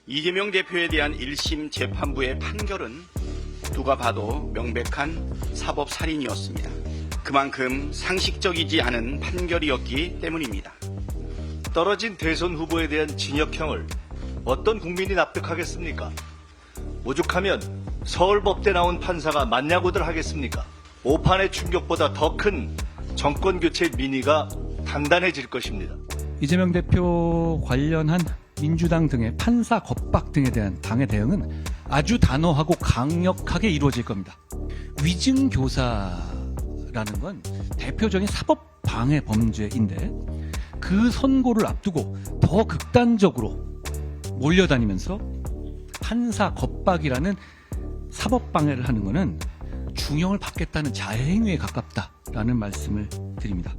이재명 대표에 대한 1심 재판부의 판결은 누가 봐도 명백한 사법살인이었습니다. 그만큼 상식적이지 않은 판결이었기 때문입니다. 떨어진 대선 후보에 대한 징역형을 어떤 국민이 납득하겠습니까? 오죽하면 서울법대 나온 판사가 맞냐고들 하겠습니까? 오판의 충격보다 더 큰 정권교체 민의가 단단해질 것입니다. 이재명 대표 관련한 민주당 등의 판사 겁박 등에 대한 당의 대응은 아주 단호하고 강력하게 이루어질 겁니다. 위증교사라는 건 대표적인 사법 방해 범죄인데 그 선고를 앞두고 더 극단적으로 몰려다니면서 판사 겁박이라는 사법 방해를 하는 것은 중형을 받겠다는 자해행위에 가깝다라는 말씀을 드립니다.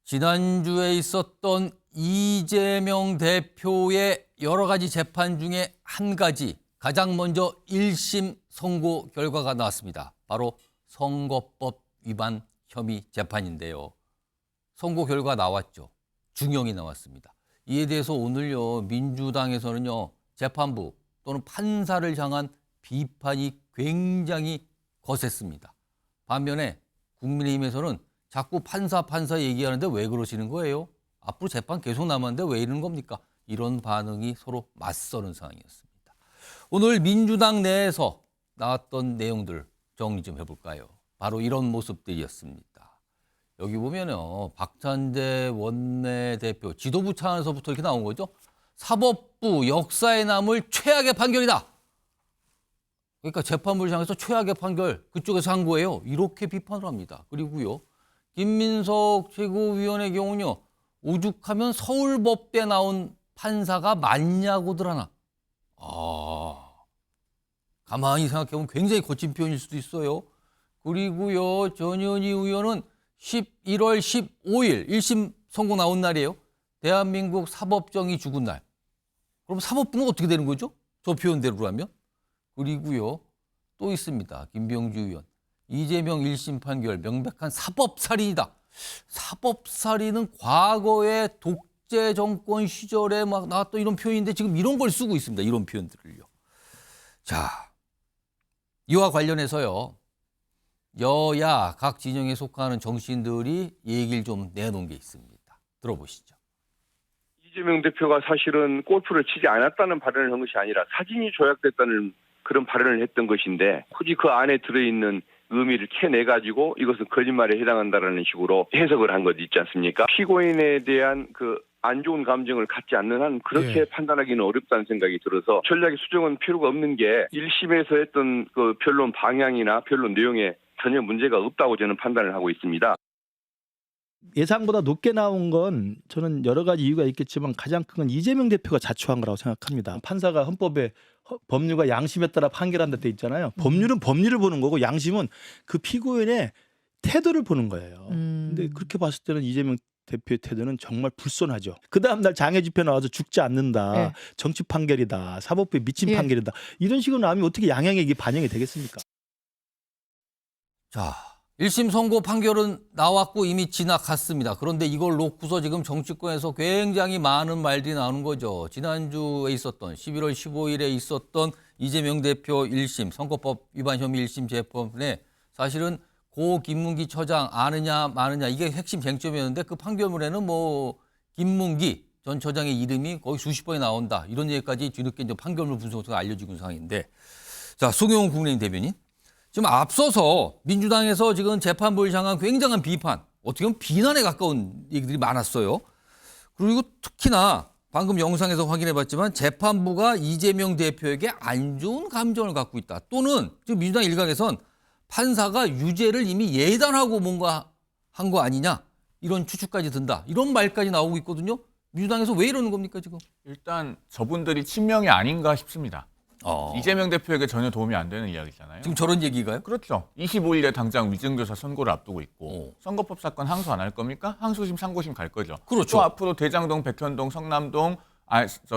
지난주에 있었던 이재명 대표의 여러 가지 재판 중에 한 가지, 가장 먼저 1심 선고 결과가 나왔습니다. 바로 선거법 위반 혐의 재판인데요. 선고 결과 나왔죠. 중형이 나왔습니다. 이에 대해서 오늘요, 민주당에서는요, 재판부 또는 판사를 향한 비판이 굉장히 거셌습니다. 반면에 국민의힘에서는 자꾸 판사 얘기하는데 왜 그러시는 거예요? 앞으로 재판 계속 남았는데 왜 이러는 겁니까? 이런 반응이 서로 맞서는 상황이었습니다. 오늘 민주당 내에서 나왔던 내용들 정리 좀 해볼까요? 바로 이런 모습들이었습니다. 여기 보면요, 박찬대 원내대표 지도부 차원에서부터 이렇게 나온 거죠. 사법부 역사에 남을 최악의 판결이다. 그러니까 재판부를 향해서 최악의 판결 그쪽에서 한 거예요. 이렇게 비판을 합니다. 그리고요, 김민석 최고위원의 경우는요, 오죽하면 서울법대 나온 판사가 맞냐고들 하나. 가만히 생각해보면 굉장히 거친 표현일 수도 있어요. 그리고요, 전현희 의원은 11월 15일 1심 선고 나온 날이에요. 대한민국 사법정의 죽은 날. 그럼 사법부는 어떻게 되는 거죠? 저 표현대로라면. 그리고요, 또 있습니다. 김병주 의원. 이재명 1심 판결 명백한 사법살인이다. 사법살인은 과거의 독재 정권 시절에 막 나왔던 이런 표현인데 지금 이런 걸 쓰고 있습니다. 이런 표현들을요. 자, 이와 관련해서요, 여야 각 진영에 속하는 정치인들이 얘기를 좀 내놓은 게 있습니다. 들어보시죠. 이재명 대표가 사실은 골프를 치지 않았다는 발언을 한 것이 아니라 사진이 조작됐다는 그런 발언을 했던 것인데 굳이 그 안에 들어있는 의미를 캐내가지고 이것은 거짓말에 해당한다라는 식으로 해석을 한 것 있지 않습니까? 피고인에 대한 그 안 좋은 감정을 갖지 않는 한 그렇게 판단하기는 어렵다는 생각이 들어서 전략의 수정은 필요가 없는 게 1심에서 했던 그 변론 방향이나 변론 내용에 전혀 문제가 없다고 저는 판단을 하고 있습니다. 예상보다 높게 나온 건 저는 여러 가지 이유가 있겠지만 가장 큰 건 이재명 대표가 자초한 거라고 생각합니다. 판사가 헌법에 법률과 양심에 따라 판결한다 돼 있잖아요. 법률은 법률을 보는 거고 양심은 그 피고인의 태도를 보는 거예요. 근데 그렇게 봤을 때는 이재명 대표의 태도는 정말 불손하죠. 그 다음날 장애 집회 나와서 죽지 않는다. 네. 정치 판결이다. 사법부에 미친 예. 판결이다. 이런 식으로 나오면 어떻게 양형에 이게 반영이 되겠습니까? 자, 1심 선고 판결은 나왔고 이미 지나갔습니다. 그런데 이걸 놓고서 지금 정치권에서 굉장히 많은 말들이 나오는 거죠. 지난주에 있었던 11월 15일에 있었던 이재명 대표 1심 선거법 위반 혐의 1심 재판에 사실은 고 김문기 처장 아느냐 마느냐 이게 핵심 쟁점이었는데 그 판결문에는 뭐 김문기 전 처장의 이름이 거의 수십 번이 나온다. 이런 얘기까지 뒤늦게 이제 판결문 분석에서 알려지고 있는 상황인데, 자, 송영훈 국민의힘 대변인. 지금 앞서서 민주당에서 지금 재판부를 향한 굉장한 비판, 어떻게 보면 비난에 가까운 얘기들이 많았어요. 그리고 특히나 방금 영상에서 확인해봤지만 재판부가 이재명 대표에게 안 좋은 감정을 갖고 있다. 또는 지금 민주당 일각에선 판사가 유죄를 이미 예단하고 뭔가 한 거 아니냐. 이런 추측까지 든다. 이런 말까지 나오고 있거든요. 민주당에서 왜 이러는 겁니까 지금? 일단 저분들이 친명이 아닌가 싶습니다. 이재명 대표에게 전혀 도움이 안 되는 이야기잖아요. 지금 저런 얘기가요? 그렇죠. 25일에 당장 위증교사 선고를 앞두고 있고 선거법 사건 항소 안 할 겁니까? 항소심, 상고심 갈 거죠. 그렇죠. 또 앞으로 대장동, 백현동, 성남동,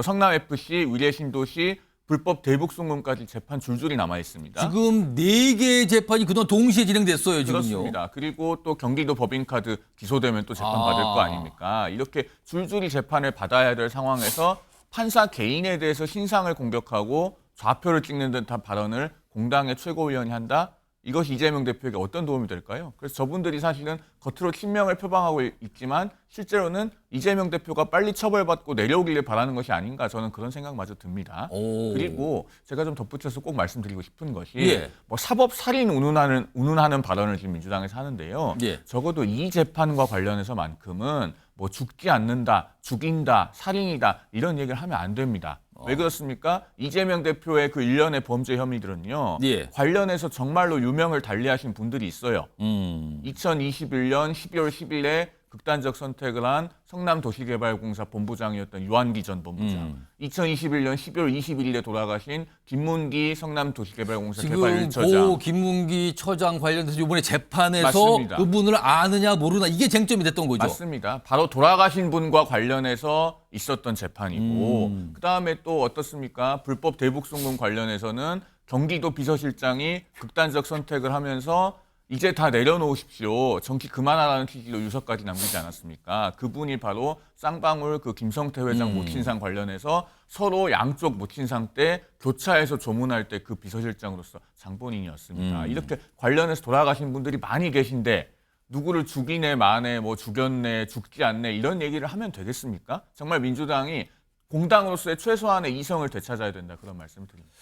성남FC, 위례신도시, 불법 대북 송금까지 재판 줄줄이 남아 있습니다. 지금 4개의 재판이 그동안 동시에 진행됐어요, 지금요. 그렇습니다. 그리고 또 경기도 법인카드 기소되면 또 재판 받을 거 아닙니까? 이렇게 줄줄이 재판을 받아야 될 상황에서 판사 개인에 대해서 신상을 공격하고 좌표를 찍는 듯한 발언을 공당의 최고위원이 한다? 이것이 이재명 대표에게 어떤 도움이 될까요? 그래서 저분들이 사실은 겉으로 친명을 표방하고 있지만 실제로는 이재명 대표가 빨리 처벌받고 내려오기를 바라는 것이 아닌가 저는 그런 생각마저 듭니다. 그리고 제가 좀 덧붙여서 꼭 말씀드리고 싶은 것이 뭐 사법 살인 운운하는 발언을 지금 민주당에서 하는데요. 적어도 이 재판과 관련해서만큼은 뭐 죽지 않는다, 죽인다, 살인이다 이런 얘기를 하면 안 됩니다. 왜 그렇습니까? 이재명 대표의 그 일련의 범죄 혐의들은요. 관련해서 정말로 유명을 달리하신 분들이 있어요. 2021년 12월 10일에 극단적 선택을 한 성남도시개발공사 본부장이었던 유한기 전 본부장. 2021년 12월 21일에 돌아가신 김문기 성남도시개발공사 개발 1처장. 지금 고 김문기 처장 관련해서 이번에 재판에서 맞습니다. 그분을 아느냐 모르나 이게 쟁점이 됐던 거죠. 맞습니다. 바로 돌아가신 분과 관련해서 있었던 재판이고 그다음에 또 어떻습니까? 불법 대북 송금 관련해서는 경기도 비서실장이 극단적 선택을 하면서 이제 다 내려놓으십시오. 정치 그만하라는 취지로 유서까지 남기지 않았습니까? 그분이 바로 쌍방울 그 김성태 회장 모친상 관련해서 서로 양쪽 모친상 때 교차해서 조문할 때 그 비서실장으로서 장본인이었습니다. 이렇게 관련해서 돌아가신 분들이 많이 계신데 누구를 죽이네 마네 뭐 죽였네 죽지 않네 이런 얘기를 하면 되겠습니까? 정말 민주당이 공당으로서의 최소한의 이성을 되찾아야 된다 그런 말씀을 드립니다.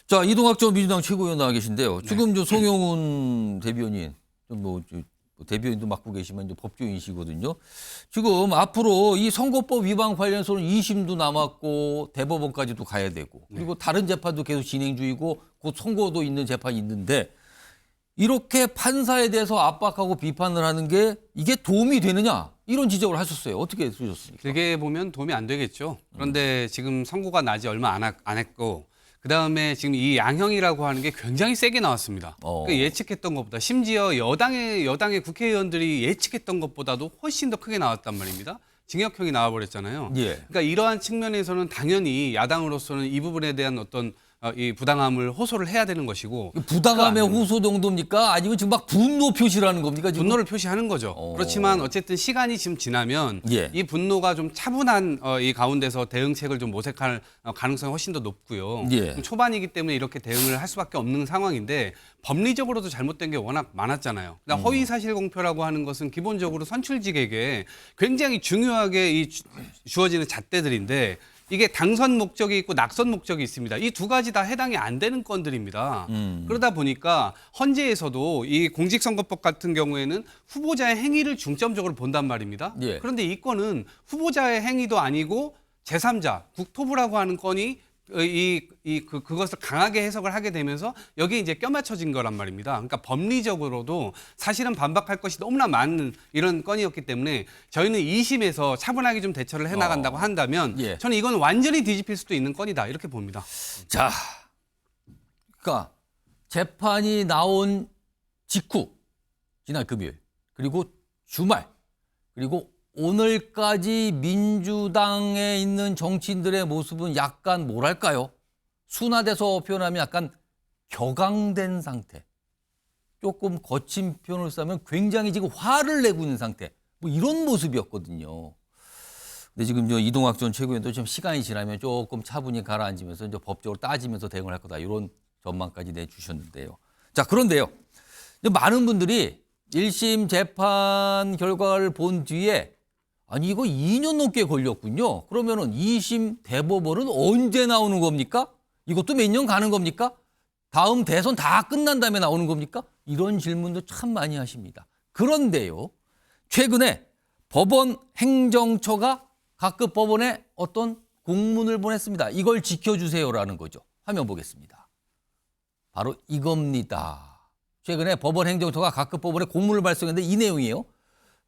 자, 이동학전 민주당 최고위원 나와 계신데요. 지금 저 송영훈 대변인, 대변인도 맡고 계시면 이제 법조인이시거든요. 지금 앞으로 이 선거법 위반 관련해서는 2심도 남았고 대법원까지도 가야 되고 그리고 다른 재판도 계속 진행 중이고 곧 선고도 있는 재판이 있는데 이렇게 판사에 대해서 압박하고 비판을 하는 게 이게 도움이 되느냐 이런 지적을 하셨어요. 어떻게 쓰셨습니까? 길게 보면 도움이 안 되겠죠. 그런데 지금 선고가 나지 얼마 안 했고 그다음에 지금 이 양형이라고 하는 게 굉장히 세게 나왔습니다. 그러니까 예측했던 것보다 심지어 여당의 국회의원들이 예측했던 것보다도 훨씬 더 크게 나왔단 말입니다. 징역형이 나와버렸잖아요. 그러니까 이러한 측면에서는 당연히 야당으로서는 이 부분에 대한 어떤 이 부당함을 호소를 해야 되는 것이고 부당함의 호소 정도입니까? 아니면 지금 막 분노 표시를 하는 겁니까? 지금? 분노를 표시하는 거죠. 그렇지만 어쨌든 시간이 지금 지나면 이 분노가 좀 차분한 이 가운데서 대응책을 좀 모색할 가능성이 훨씬 더 높고요. 초반이기 때문에 이렇게 대응을 할 수밖에 없는 상황인데 법리적으로도 잘못된 게 워낙 많았잖아요. 그러니까 허위사실공표라고 하는 것은 기본적으로 선출직에게 굉장히 중요하게 주어지는 잣대들인데 이게 당선 목적이 있고 낙선 목적이 있습니다. 이 두 가지 다 해당이 안 되는 건들입니다. 그러다 보니까 헌재에서도 이 공직선거법 같은 경우에는 후보자의 행위를 중점적으로 본단 말입니다. 그런데 이 건은 후보자의 행위도 아니고 제3자, 국토부라고 하는 건이 그것을 강하게 해석을 하게 되면서 여기에 이제 껴맞춰진 거란 말입니다. 그러니까 법리적으로도 사실은 반박할 것이 너무나 많은 이런 건이었기 때문에 저희는 2심에서 차분하게 좀 대처를 해나간다고 한다면 저는 이건 완전히 뒤집힐 수도 있는 건이다 이렇게 봅니다. 자, 그러니까 재판이 나온 직후 지난 금요일 그리고 주말 그리고 오늘까지 민주당에 있는 정치인들의 모습은 약간 뭐랄까요? 순화돼서 표현하면 약간 격앙된 상태. 조금 거친 표현을 쓰면 굉장히 지금 화를 내고 있는 상태. 뭐 이런 모습이었거든요. 근데 지금 이동학 전 최고위원도 좀 시간이 지나면 조금 차분히 가라앉으면서 이제 법적으로 따지면서 대응을 할 거다. 이런 전망까지 내주셨는데요. 자, 그런데요. 많은 분들이 1심 재판 결과를 본 뒤에 아니 이거 2년 넘게 걸렸군요. 그러면은 2심 대법원은 언제 나오는 겁니까? 이것도 몇 년 가는 겁니까? 다음 대선 다 끝난 다음에 나오는 겁니까? 이런 질문도 참 많이 하십니다. 그런데요. 최근에 법원 행정처가 각급 법원에 어떤 공문을 보냈습니다. 이걸 지켜주세요라는 거죠. 화면 보겠습니다. 바로 이겁니다. 최근에 법원 행정처가 각급 법원에 공문을 발송했는데 이 내용이에요.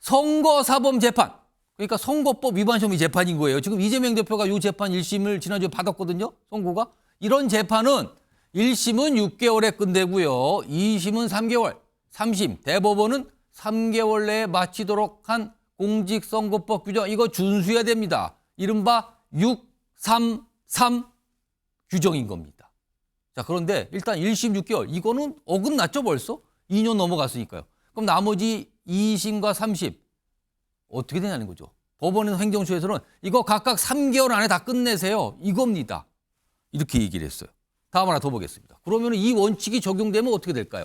선거사범재판. 그러니까 선거법 위반 혐의 재판인 거예요. 지금 이재명 대표가 이 재판 1심을 지난주에 받았거든요. 선고가. 이런 재판은 1심은 6개월에 끝내고요. 2심은 3개월, 3심, 대법원은 3개월 내에 마치도록 한 공직선거법 규정 이거 준수해야 됩니다. 이른바 633 규정인 겁니다. 자, 그런데 일단 1심 6개월 이거는 어긋났죠 벌써? 2년 넘어갔으니까요. 그럼 나머지 2심과 3심 어떻게 되냐는 거죠. 법원에서 행정처에서는 이거 각각 3개월 안에 다 끝내세요. 이겁니다. 이렇게 얘기를 했어요. 다음 하나 더 보겠습니다. 그러면 이 원칙이 적용되면 어떻게 될까요?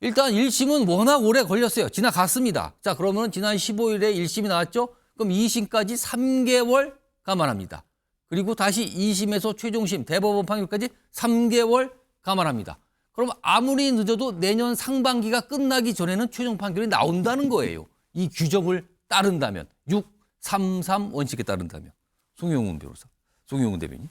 일단 1심은 워낙 오래 걸렸어요. 지나갔습니다. 자, 그러면 지난 15일에 1심이 나왔죠? 그럼 2심까지 3개월 감안합니다. 그리고 다시 2심에서 최종심 대법원 판결까지 3개월 감안합니다. 그럼 아무리 늦어도 내년 상반기가 끝나기 전에는 최종 판결이 나온다는 거예요. 이 규정을 따른다면 633 원칙에 따른다면. 송영훈 변호사, 송영훈 대변인.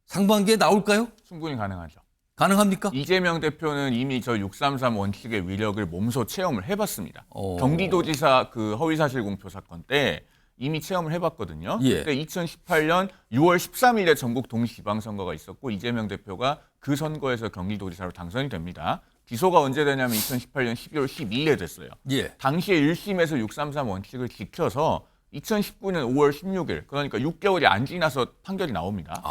상반기에 나올까요? 충분히 가능하죠. 가능합니까? 이재명 대표는 이미 저 633 원칙의 위력을 몸소 체험을 해봤습니다. 경기도지사 그 허위사실 공표 사건 때 이미 체험을 해봤거든요. 예. 그때 2018년 6월 13일에 전국 동시지방선거가 있었고 이재명 대표가 그 선거에서 경기도지사로 당선이 됩니다. 기소가 언제 되냐면 2018년 12월 12일에 됐어요. 예. 당시에 1심에서 633 원칙을 지켜서 2019년 5월 16일, 그러니까 6개월이 안 지나서 판결이 나옵니다.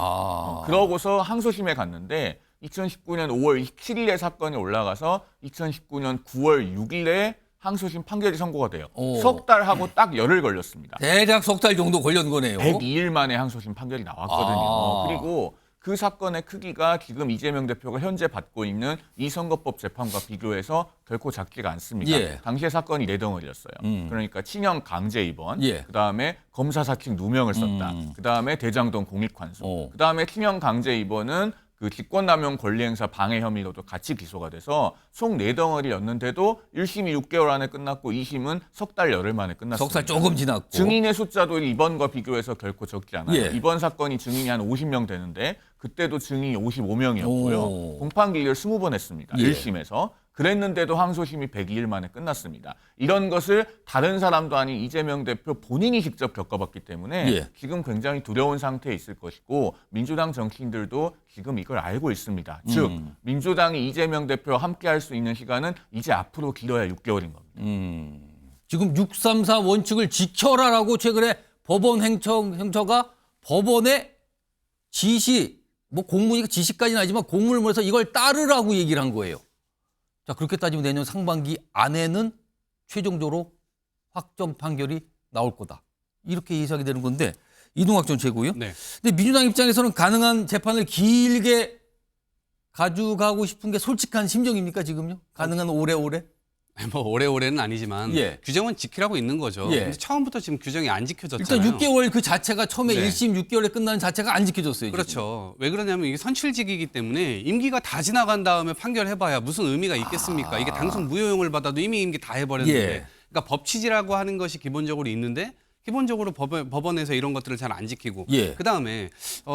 그러고서 항소심에 갔는데 2019년 5월 27일에 사건이 올라가서 2019년 9월 6일에 항소심 판결이 선고가 돼요. 석 달하고 딱 열흘 걸렸습니다. 대략 석 달 정도 걸린 거네요. 102일 만에 항소심 판결이 나왔거든요. 그리고 그 사건의 크기가 지금 이재명 대표가 현재 받고 있는 이 선거법 재판과 비교해서 결코 작지가 않습니다. 예. 당시에 사건이 4덩어리였어요. 그러니까 친형 강제 입원, 예. 그다음에 검사 사측 누명을 썼다. 그다음에 대장동 공익환수, 그다음에 친형 강제 입원은 그 직권남용 권리행사 방해 혐의로도 같이 기소가 돼서 총 4덩어리였는데도 1심이 6개월 안에 끝났고 2심은 석 달 열흘 만에 끝났습니다. 석 달 조금 지났고. 증인의 숫자도 이번과 비교해서 결코 적지 않아요. 예. 이번 사건이 증인이 한 50명 되는데 그때도 증인이 55명이었고요. 공판 기일을 20번 했습니다. 예. 1심에서. 그랬는데도 항소심이 102일 만에 끝났습니다. 이런 것을 다른 사람도 아닌 이재명 대표 본인이 직접 겪어봤기 때문에 예. 지금 굉장히 두려운 상태에 있을 것이고 민주당 정치인들도 지금 이걸 알고 있습니다. 즉 민주당이 이재명 대표와 함께할 수 있는 시간은 이제 앞으로 길어야 6개월인 겁니다. 지금 634 원칙을 지켜라라고 최근에 법원 행처가 법원의 지시, 뭐 공문이 지시까지는 아니지만 공문을 보내서 이걸 따르라고 얘기를 한 거예요. 자, 그렇게 따지면 내년 상반기 안에는 최종적으로 확정 판결이 나올 거다. 이렇게 예상이 되는 건데 이동학 전 최고요. 네. 근데 민주당 입장에서는 가능한 재판을 길게 가져가고 싶은 게 솔직한 심정입니까 지금요? 가능한 오래오래? 뭐 오래오래는 아니지만 예. 규정은 지키라고 있는 거죠. 예. 근데 처음부터 지금 규정이 안 지켜졌잖아요. 일단 6개월 그 자체가 처음에 네. 1심 6개월에 끝나는 자체가 안 지켜졌어요. 지금. 그렇죠. 왜 그러냐면 이게 선출직이기 때문에 임기가 다 지나간 다음에 판결해봐야 무슨 의미가 있겠습니까? 이게 당선 무효용을 받아도 이미 임기 다 해버렸는데. 예. 그러니까 법치지라고 하는 것이 기본적으로 있는데 기본적으로 법원에서 이런 것들을 잘 안 지키고 예. 그다음에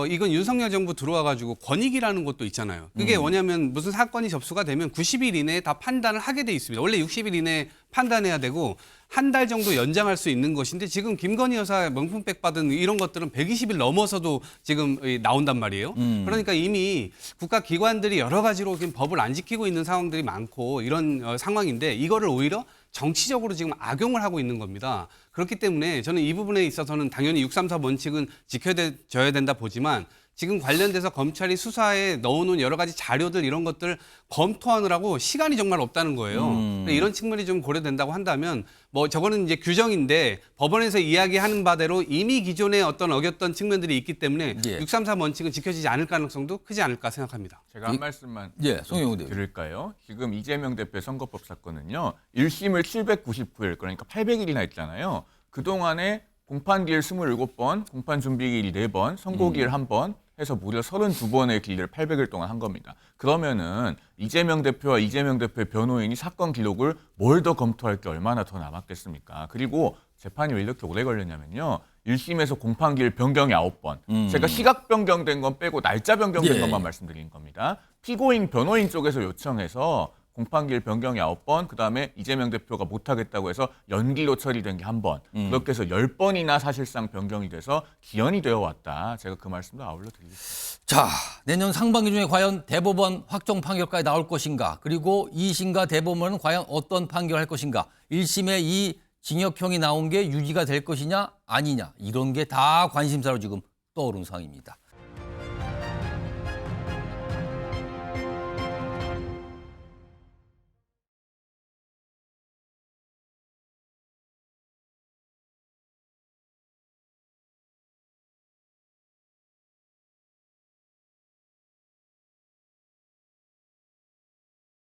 이건 윤석열 정부 들어와가지고 권익이라는 것도 있잖아요. 그게 뭐냐면 무슨 사건이 접수가 되면 90일 이내에 다 판단을 하게 돼 있습니다. 원래 60일 이내에 판단해야 되고 한 달 정도 연장할 수 있는 것인데 지금 김건희 여사 명품백 받은 이런 것들은 120일 넘어서도 지금 나온단 말이에요. 그러니까 이미 국가기관들이 여러 가지로 지금 법을 안 지키고 있는 상황들이 많고 이런 상황인데 이거를 오히려 정치적으로 지금 악용을 하고 있는 겁니다. 그렇기 때문에 저는 이 부분에 있어서는 당연히 634 원칙은 지켜져야 된다 보지만 지금 관련돼서 검찰이 수사에 넣어놓은 여러 가지 자료들 이런 것들 검토하느라고 시간이 정말 없다는 거예요. 이런 측면이 좀 고려된다고 한다면 뭐 저거는 이제 규정인데 법원에서 이야기하는 바대로 이미 기존에 어떤 어겼던 측면들이 있기 때문에 예. 634 원칙은 지켜지지 않을 가능성도 크지 않을까 생각합니다. 제가 한 말씀만 예, 송영훈 대표. 드릴까요? 지금 이재명 대표의 선거법 사건은요. 1심을 799일 그러니까 800일이나 했잖아요. 그동안에 공판기일 27번, 공판준비기일 4번, 선고기일 1번 해서 무려 32번의 기일을 800일 동안 한 겁니다. 그러면은 이재명 대표와 이재명 대표의 변호인이 사건 기록을 뭘 더 검토할 게 얼마나 더 남았겠습니까? 그리고 재판이 왜 이렇게 오래 걸렸냐면요. 1심에서 공판기일 변경이 9번. 제가 시각 변경된 건 빼고 날짜 변경된 예. 것만 말씀드린 겁니다. 피고인 변호인 쪽에서 요청해서 공판기일 변경이 9번, 그다음에 이재명 대표가 못하겠다고 해서 연기로 처리된 게 1번. 그렇게 해서 10번이나 사실상 변경이 돼서 기연이 되어 왔다. 제가 그 말씀도 아울러 드리겠습니다. 자, 내년 상반기 중에 과연 대법원 확정 판결까지 나올 것인가? 그리고 2심과 대법원은 과연 어떤 판결을 할 것인가? 1심에 이 징역형이 나온 게 유지가 될 것이냐 아니냐? 이런 게 다 관심사로 지금 떠오른 상황입니다.